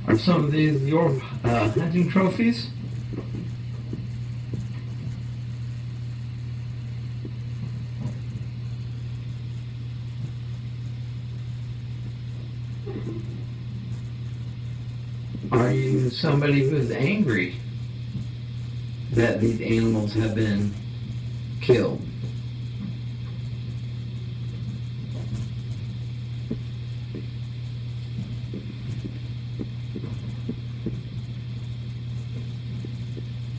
Are some of these your hunting trophies? Are you somebody who's angry that these animals have been killed?